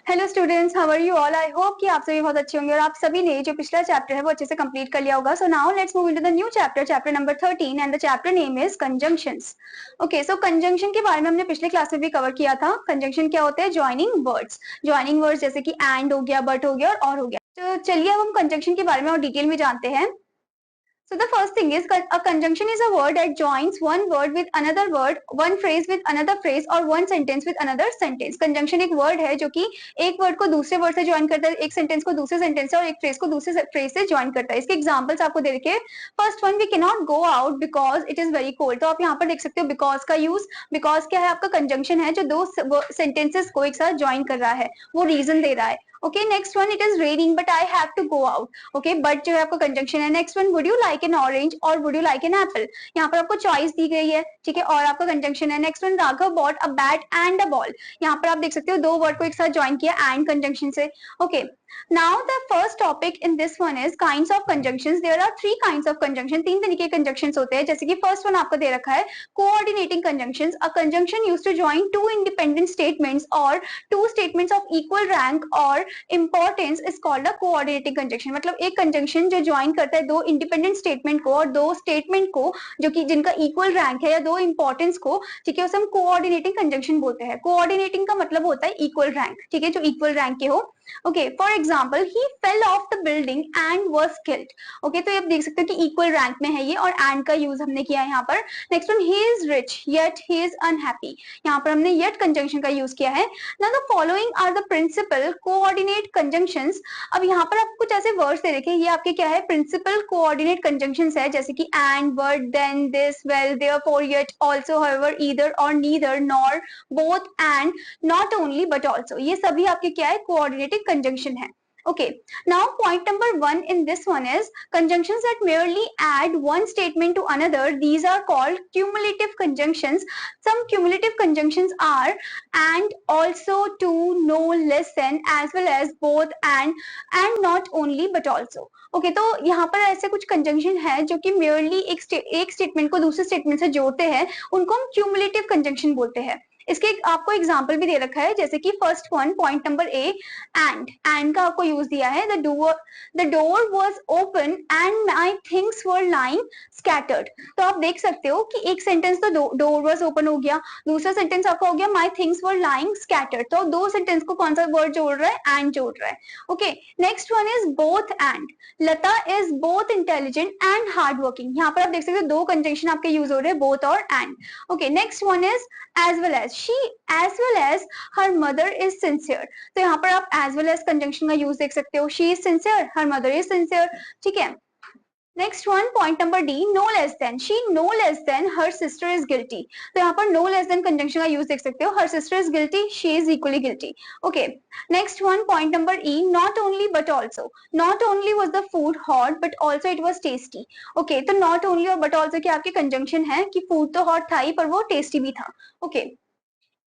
Hello students, how are you all? I hope कि आप सभी बहुत अच्छे होंगे और आप सभी ने जो पिछला चैप्टर है वो अच्छे से कंप्लीट कर लिया होगा. So now let's move into the new chapter, chapter number 13, and the chapter name is conjunctions. Okay, so conjunction के बारे में हमने पिछले क्लास में भी कवर किया था. कंजंक्शन क्या होते हैं? Joining words. ज्वाइनिंग वर्ड्स जैसे कि एंड हो गया, बट हो गया और हो गया. तो चलिए अब हम कंजंक्शन के बारे में और डिटेल में जानते हैं. So the first thing is a conjunction is a word that joins one word with another word, one phrase with another phrase or one sentence with another sentence. Conjunction एक word है जो कि एक word को दूसरे word से join करता है, एक sentence को दूसरे sentence से और एक phrase को दूसरे phrase से join करता है. इसके examples आपको दे रखे. First one, we cannot go out because it is very cold. तो आप यहाँ पर देख सकते हो because का use. Because क्या है? आपका conjunction है जो दो sentences को एक साथ join कर रहा है, वो reason दे रहा है. Okay, next one, it is raining but I have to go out. Okay, but जो है आपका कंजंक्शन है. Next one, would you like an orange or would you like an apple? यहाँ पर आपको चॉइस दी गई है, ठीक है, और आपका कंजंक्शन है. Next one, Raghav bought a bat and a ball. यहाँ पर आप देख सकते हो दो वर्ड को एक साथ ज्वाइन किया एंड कंजंक्शन से. Okay, now the first topic in this one is kinds of conjunctions. There are three kinds of conjunction. तीन तरीके के conjunctions होते हैं. जैसे कि फर्स्ट वन आपको दे रखा है coordinating conjunctions. A conjunction used to join two independent statements or two statements of equal rank or importance is called a coordinating conjunction. मतलब एक conjunction जो join करता है दो independent statement को और दो statement को जो कि जिनका equal rank है या दो importance को, ठीक है, उसे हम coordinating conjunction बोलते हैं. coordinating का मतलब होता है equal rank, ठीक है, जो equal rank के हो. Okay, for example, he fell off the building and was killed. Okay, तो ये आप देख सकते हो कि equal rank में है ये और and का use हमने किया है यहाँ पर. Next one, he is rich yet he is unhappy. यहाँ पर हमने yet conjunction का use किया है. Now the following are the principal coordinate conjunctions. अब यहाँ पर आपको कुछ ऐसे words दे रखे हैं, ये आपके क्या है? Principal coordinate conjunctions है, जैसे कि and, but, then, this, well, therefore, yet, also, however, either or neither, nor, both, and, not only but also. ये सभी आपके क्या है? Coordinating conjunction है. Okay, now point number one in this one is conjunctions that merely add one statement to another. These are called cumulative conjunctions. Some cumulative conjunctions are and, also, to, no, less than, as well as, both, and not only but also. Okay, तो यहाँ पर ऐसे कुछ conjunction है जो कि merely एक statement को दूसरे statement से जोड़ते हैं, उनको हम cumulative conjunction बोलते हैं. इसके आपको एग्जाम्पल भी दे रखा है, जैसे कि first one point number A, and का आपको यूज दिया है. The door was open and my things were lying scattered. तो आप देख सकते हो कि एक सेंटेंस तो डोर वाज ओपन हो गया, दूसरा सेंटेंस आपका हो गया my things were lying scattered. तो दो सेंटेंस को कौन सा वर्ड जोड़ रहा है? एंड जोड़ रहा है. Okay, next one is both and. Lata is both intelligent and hard working. यहाँ पर आप देख सकते हो दो कंजंक्शन आपके यूज हो रहे हैं, बोथ और and. Okay, next one is as well as. She as well as her mother is sincere. तो यहाँ पर आप as well as conjunction का यूज देख सकते हो. She is sincere, her mother is sincere. ठीक है. Next one point number D, no less than. She no less than her sister is guilty. तो यहाँ पर नो लेस देन कंजंक्शन का यूज देख सकते हो. Her sister is guilty, she is equally guilty. Okay, next one point number E, not only but also. Not only was the food hot but also it was tasty. Okay, तो not only और but also की आपकी conjunction है कि food तो hot था ही पर वो टेस्टी भी था. Okay,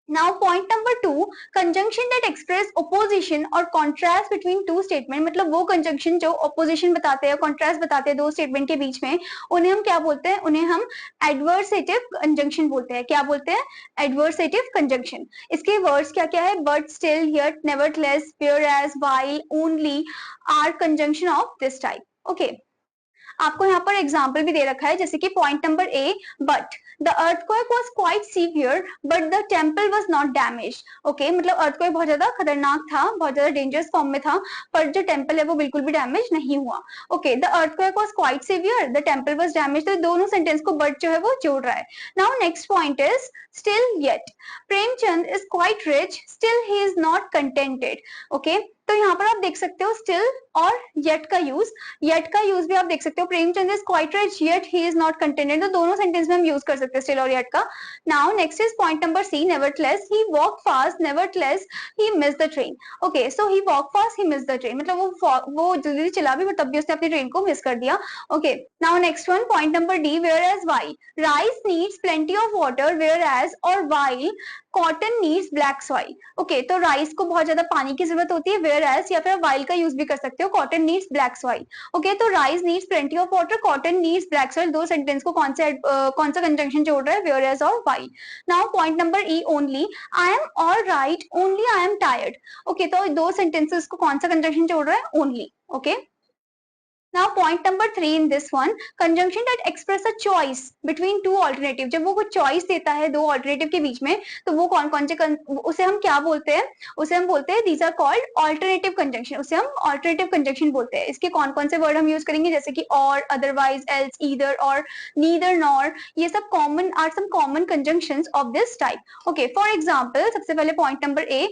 now point number 2, conjunction that express opposition or contrast between two statement. मतलब वो conjunction जो opposition बताते हैं, contrast बताते हैं दो statement के बीच में, उन्हें हम क्या बोलते हैं? उन्हें हम adversative conjunction बोलते हैं. क्या बोलते हैं? adversative conjunction. इसके words क्या क्या है? but, still, yet, nevertheless, whereas, while, only are conjunction of this type. Okay, आपको यहाँ पर एग्जाम्पल भी दे रखा है, जैसे कि point number A, but the earthquake was quite severe but the temple was not damaged. Okay, मतलब अर्थक्वेक बहुत ज्यादा खतरनाक था, बहुत ज्यादा डेंजरस फॉर्म में था, पर जो टेम्पल है वो बिल्कुल भी डैमेज नहीं हुआ. Okay, the earthquake was quite severe, the temple was damaged. तो दोनों सेंटेंस को बट जो है वो जोड़ रहा है. Now next point is still yet. Premchand is quite rich, still he is not contented. Okay, तो यहाँ पर आप देख सकते हो स्टिल और येट का यूज. येट का यूज भी आप देख सकते हो, Premchand is quite rich yet he is not contented. तो दोनों सेंटेंस में हम यूज कर सकते हैं स्टिल और येट का. Now next is point number C, nevertheless. He walk fast, nevertheless he miss the train. Okay, so he walk fast, he miss the train. मतलब वो जल्दी चला भी तब भी उसने अपनी ट्रेन को मिस कर दिया. Okay, now next one point number D, whereas while. Rice needs plenty of water, whereas और while cotton needs black soil. Okay, तो राइस को बहुत ज्यादा पानी की जरूरत होती है, वेयर एज, या फिर वाइल का यूज भी कर सकते हो, cotton needs black soil. Okay, तो rice needs plenty of water, cotton needs black soil, दो सेंटेंस को कौन सा कंजंक्शन जोड़ रहा है, वेयर एज और while. Now point number E, only, I am all right, only I am tired. Okay, तो दो सेंटेंसेस को कौन सा कंजंक्शन जोड़ रहा है, only. Okay, now point number 3 in this one, conjunction that express a choice between two alternative, जब वो कुछ choice देता है दो alternative के बीच में, तो वो कौन कौन से उसे हम क्या बोलते हैं, उसे हम बोलते हैं these are called alternative conjunction, उसे हम alternative conjunction बोलते हैं। इसके कौन कौन से वर्ड हम यूज करेंगे, जैसे कि or, otherwise, else, either और neither nor, ये सब common are some common conjunctions of this type. Okay, for example, सबसे पहले point number A,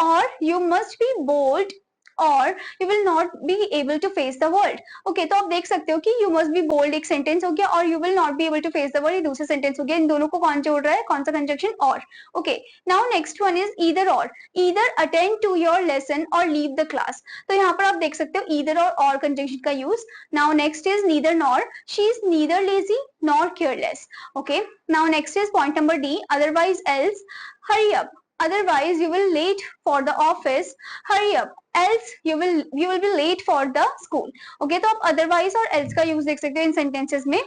or you must be bold और you will not be able to face the world. Okay, तो आप देख सकते हो कि you must be bold एक सेंटेंस हो गया, और you will not be able to face the world ये दूसरा सेंटेंस हो गया। इन दोनों को कौन जोड़ रहा है, कौन सा कंजंक्शन, और। Okay, now next one is either or, either attend to your lesson or leave the class। तो यहाँ पर आप देख सकते हो either और कंजंक्शन का use. Now next is neither nor, she is neither lazy nor careless। Okay, now next is point number D, otherwise else, hurry up, otherwise you will late for the office, hurry up, else you will be late for the school। Okay, तो आप otherwise और else का use देख सकते हो इन sentences में।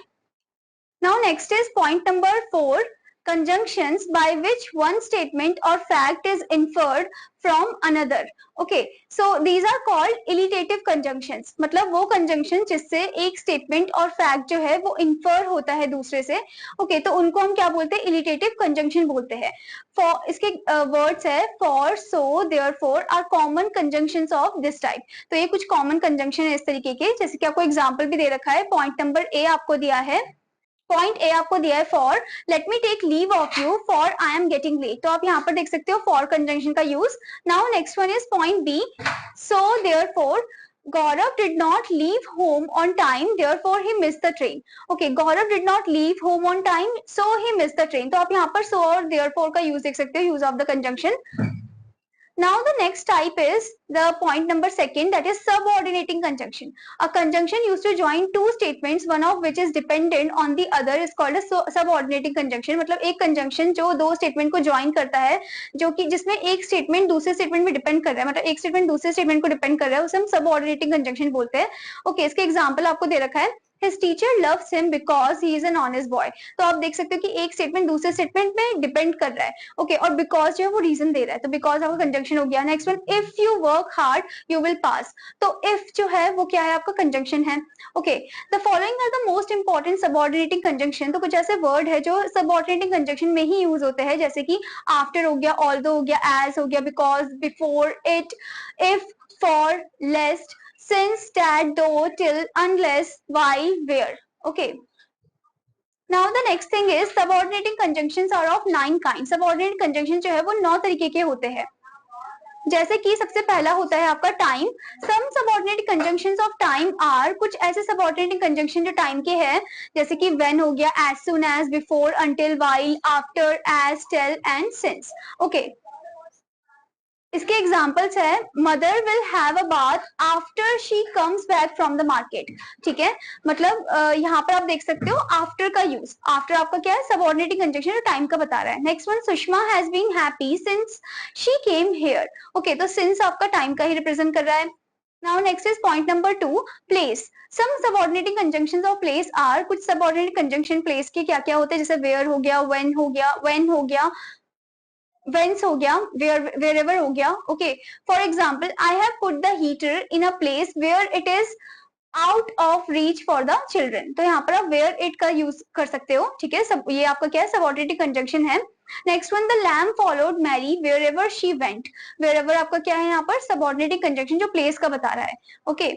Now next is point number 4, conjunctions by which one statement or fact is inferred from another। Okay, so these are called illitative conjunctions, मतलब वो conjunction जिससे एक statement और fact जो है वो infer होता है दूसरे से। Okay, तो उनको हम क्या बोलते हैं, illitative conjunction बोलते हैं। For इसके words है for, so, therefore are common conjunctions of this type। तो ये कुछ common conjunction है इस तरीके के, जैसे कि आपको example भी दे रखा है। Point number A आपको दिया है, पॉइंट ए आपको दिया है for, let me take leave of you for I am getting late. तो आप यहाँ पर देख सकते हो फॉर कंजंक्शन का use. Now next one is point B, so therefore Gaurav did not leave home on time, therefore he missed the train। Okay, Gaurav did not leave home on time, so he missed the train। तो आप यहाँ पर so और therefore का use देख सकते हो, use of the conjunction. Now the next type is the point number 2, that is subordinating conjunction। A conjunction used to join two statements, one of which is dependent on the other is called a subordinating conjunction। मतलब एक conjunction जो दो statement को join करता है, जो कि जिसमें एक statement दूसरे statement में depend कर रहा है, मतलब एक statement दूसरे statement को depend कर रहा है, उसे हम subordinating conjunction बोलते हैं। Okay, इसके example आपको दे रखा है, His teacher loves him because he is an honest boy। तो आप देख सकते हो कि एक स्टेटमेंट दूसरे स्टेटमेंट में डिपेंड कर रहा है। ओके, और बिकॉज जो है वो रीजन दे रहा है, तो बिकॉज आपका कंजंक्शन हो गया। Next one, if you work hard you will pass. तो इफ जो है वो क्या है, आपका कंजंक्शन है। Okay, the following are the most important subordinating conjunction. तो कुछ ऐसे वर्ड है जो सबऑर्डिनेटिंग कंजंक्शन में ही यूज होते हैं, जैसे कि आफ्टर हो गया, ऑल्दो हो गया, एज हो गया, because, before, it, if, for, lest, since, that, though, till, unless, while, where। Okay, now the next thing is subordinating conjunctions are of 9 kinds। subordinate conjunction जो है वो 9 तरीके के होते हैं, जैसे कि सबसे पहला होता है आपका time. Some subordinate conjunctions of time are, कुछ ऐसे सबऑर्डिनेट कंजंक्शन जो टाइम के हैं, जैसे कि व्हेन हो गया, as soon as, before, until, while, after, as, till and since. Okay, इसके एग्जाम्पल्स है, mother will have a bath after she comes back from the market. ठीक है, मतलब यहाँ पर आप देख सकते हो आफ्टर का यूज। आफ्टर आपका क्या है, सबऑर्डिनेटिंग कंजंक्शन जो टाइम का बता रहा है। Next one, Sushma has been happy since she came here. Okay, तो सिंस आपका टाइम का ही रिप्रेजेंट कर रहा है। Now next is point number 2, place. Some subordinating conjunctions of place are, कुछ सबऑर्डिनेट कंजंक्शन प्लेस के क्या क्या होते हैं, जैसे वेयर हो गया, व्हेन हो गया, व्हेन हो गया, whence हो गया, wherever हो गया। Okay, for example, I have put the heater in a place where it is out of reach for the children. तो यहाँ पर आप वेयर इट का यूज कर सकते हो। ठीक है, सब ये आपका क्या है, सबऑर्डिनेटिंग कंजंक्शन है। Next one, the lamp followed Mary wherever she went. Wherever आपका क्या है, यहाँ पर सबऑर्डिनेटिंग कंजंक्शन जो प्लेस का बता रहा है। Okay,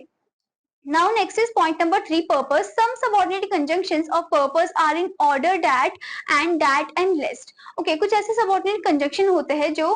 now next is point number 3, purpose। some subordinate conjunctions of purpose are in order, that and list। okay, कुछ ऐसे subordinate conjunction होते हैं जो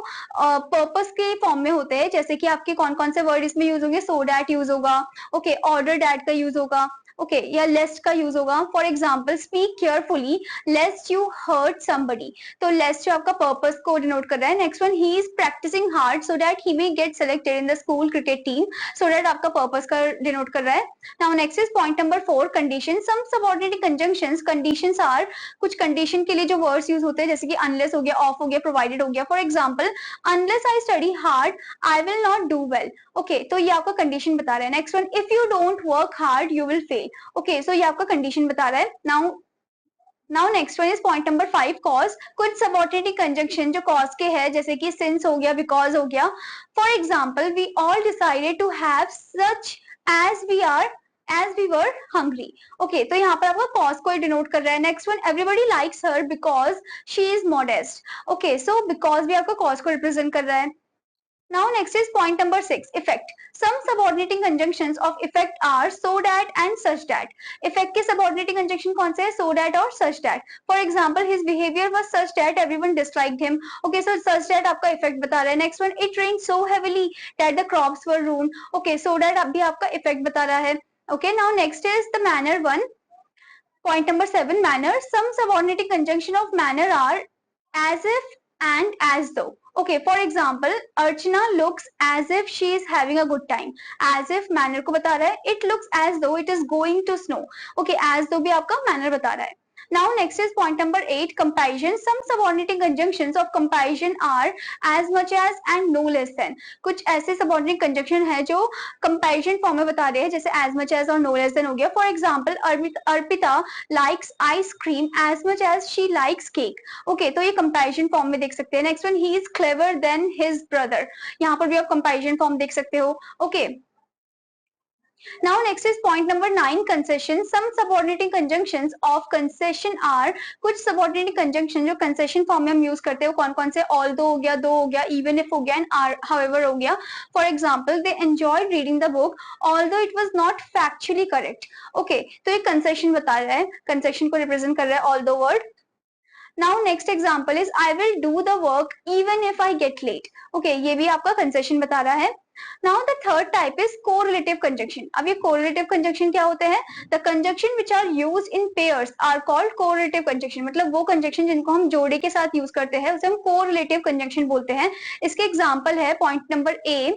purpose के फॉर्म में होते हैं, जैसे कि आपके कौन कौन से वर्ड इसमें यूज होंगे, so that यूज होगा, okay, order that का यूज होगा, ओके या लेस्ट का यूज होगा. For example speak carefully lest you hurt somebody. तो लेस्ट जो आपका पर्पस को डिनोट कर रहा है. Next one he is practising hard so that he may get selected in the school cricket team. So that आपका purpose का denote कर रहा है. Now next is point number 4 condition. Some subordinate conjunctions. Conditions are कुछ condition के लिए जो words use होते हैं जैसे कि अनलेस हो गया, ऑफ हो गया, प्रोवाइडेड हो गया. For example unless I study hard I will not do well. Okay तो ये आपका कंडीशन बता रहा है. Next one if you don't work hard you will fail. Okay so ये आपका कंडीशन बता रहा है. Now next one is point number 5 cause. कुछ सबऑर्डिनेट कंजंक्शन जो कॉज के है जैसे कि सिंस हो गया, बिकॉज हो गया. For example we all decided to have such as we were hungry. Okay, तो यहाँ पर आपका cause को डिनोट कर रहा है. Next one everybody likes her because she is modest. Okay, so because भी आपका cause को रिप्रेजेंट कर रहा है. Now next is point number 6 effect. Some subordinating conjunctions of effect are so that and such that. Effect के subordinating conjunction कौन से है? So that और such that. For example, his behavior was such that everyone disliked him. Okay, so such that आपका effect बता रहा है. Next one, it rained so heavily that the crops were ruined. Okay, so that अब भी आपका effect बता रहा है. Okay, now next is the manner one. Point number 7 manner. Some subordinating conjunction of manner are as if and as though. Okay, for example, Archana looks as if she is having a good time. As if manner को बता रहा है. It looks as though it is going to snow. Okay, as though भी आपका manner बता रहा है. Now next is point number 8 comparison. Some subordinating conjunctions of comparison are as much as and no less than. कुछ ऐसे subordinate conjunction है जो comparison form में बता रहे हैं जैसे as much as और no less than हो गया. For example, Arpita likes ice cream as much as she likes cake. Okay, तो ये comparison form में देख सकते हैं. Next one, he is clever than his brother. यहाँ पर भी आप comparison form देख सकते हो. Okay. Now next is point number 9 concession. Some subordinating conjunctions of concession are कुछ subordinating conjunction जो concession form में हम use करते हो कौन कौन से? Although हो गया, though हो गया, even if हो गया and are however हो गया. For example, they enjoyed reading the book although it was not factually correct. Okay, तो ये concession बता रहा है, concession को represent कर रहा है although word. Now next example is I will do the work even if I get late. Okay, ये भी आपका concession बता रहा है. Now the third type is correlative conjunction. अब ये correlative conjunction क्या होते हैं? The conjunction which are used in pairs are called correlative conjunction. मतलब वो conjunction जिनको हम जोड़े के साथ use करते हैं उसे हम correlative conjunction बोलते हैं. इसके example है point number A.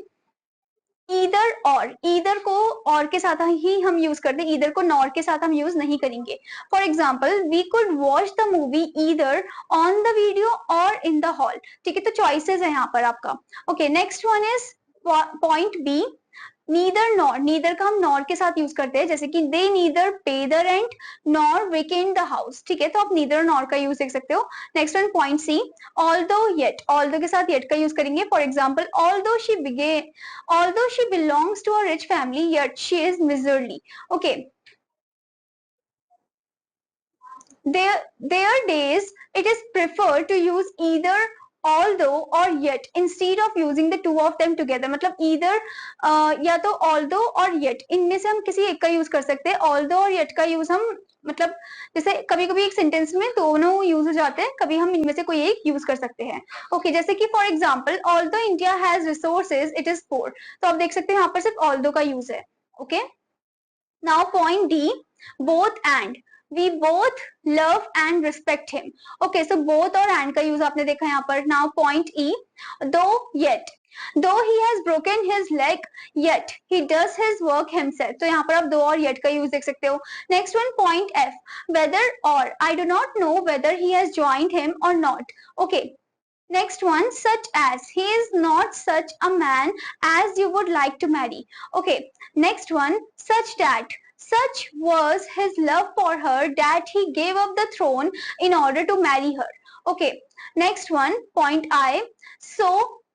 either और either को और के साथ ही हम यूज करते हैं, either को nor के साथ हम यूज नहीं करेंगे. For example we could watch the movie either on the video or in the hall. ठीक है, तो चॉइसेस है यहाँ पर आपका. Okay, next one is point B neither nor. neither का हम nor के साथ यूज करते हैं जैसे कि they neither pay the rent nor vacate the house. ठीक है, तो आप neither nor का यूज देख सकते हो. Next one point C although yet. although के साथ yet का यूज करेंगे. For example although she belongs to a rich family yet she is miserly. Okay, their days it is preferred to use either although or yet instead of using the two of them together. मतलब either या तो although और yet इनमें से हम किसी एक का यूज कर सकते हैं. although और yet का यूज हम मतलब जैसे कभी कभी एक सेंटेंस में दोनों यूज हो जाते हैं, कभी हम इनमें से कोई एक यूज कर सकते हैं. ओके, जैसे कि for example although India has resources it is poor. तो आप देख सकते हैं यहाँ पर सिर्फ although का यूज है. Okay, now point D both and. We both love and respect him. Okay, so both और and का यूज आपने देखा यहाँ पर. Now point E, though he has broken his leg yet he does his work himself. तो यहाँ पर आप दो और yet का यूज देख सकते हो. Next one point F, whether or. I do not know whether he has joined him or not. Okay, next one such as. He is not such a man as you would like to marry. Okay, next one such that. Such was his love for her that he gave up the throne in order to marry her. Okay, next one point I, so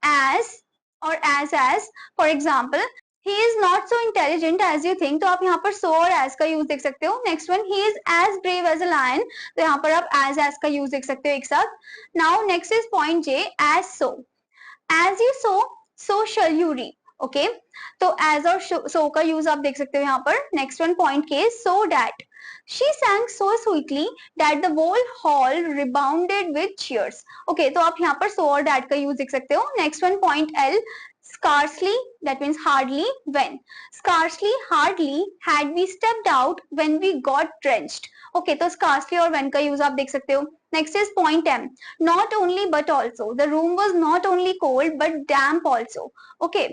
as or as. For example, he is not so intelligent as you think. तो आप यहाँ पर so और as का use देख सकते हो. Next one, he is as brave as a lion. तो यहाँ पर आप as का यूज देख सकते हो एक साथ. Now next is point J, as so. As you sow, so shall you reap. Okay, तो एज और सो का यूज आप देख सकते हो यहाँ पर. नेक्स्ट वन पॉइंट के so that. She sang so sweetly that the whole hall rebounded with cheers. Okay, तो आप यहाँ पर सो और डैट का यूज देख सकते हो. Next one point L Scarcely, that means hardly. When? Scarcely, hardly had we stepped out when we got drenched. Okay, तो scarcely और when का use आप देख सकते हो. Next is point M. Not only but also. The room was not only cold but damp also. Okay.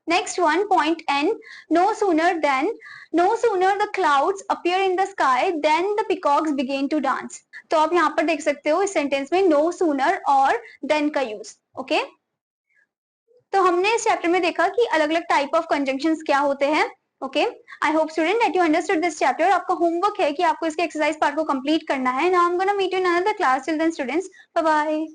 Next one, point N. No sooner the clouds appear in the sky then the peacocks begin to dance. तो आप यहाँ पर देख सकते हो इस sentence में no sooner और then का यूज. ओके, तो हमने इस चैप्टर में देखा कि अलग अलग टाइप ऑफ कंजंक्शंस क्या होते हैं. Okay, I hope student that you understood this chapter. आपका होमवर्क है कि आपको इसके एक्सरसाइज पार्ट को कंप्लीट करना है. Now I am gonna meet you in another class. Till then students, bye bye.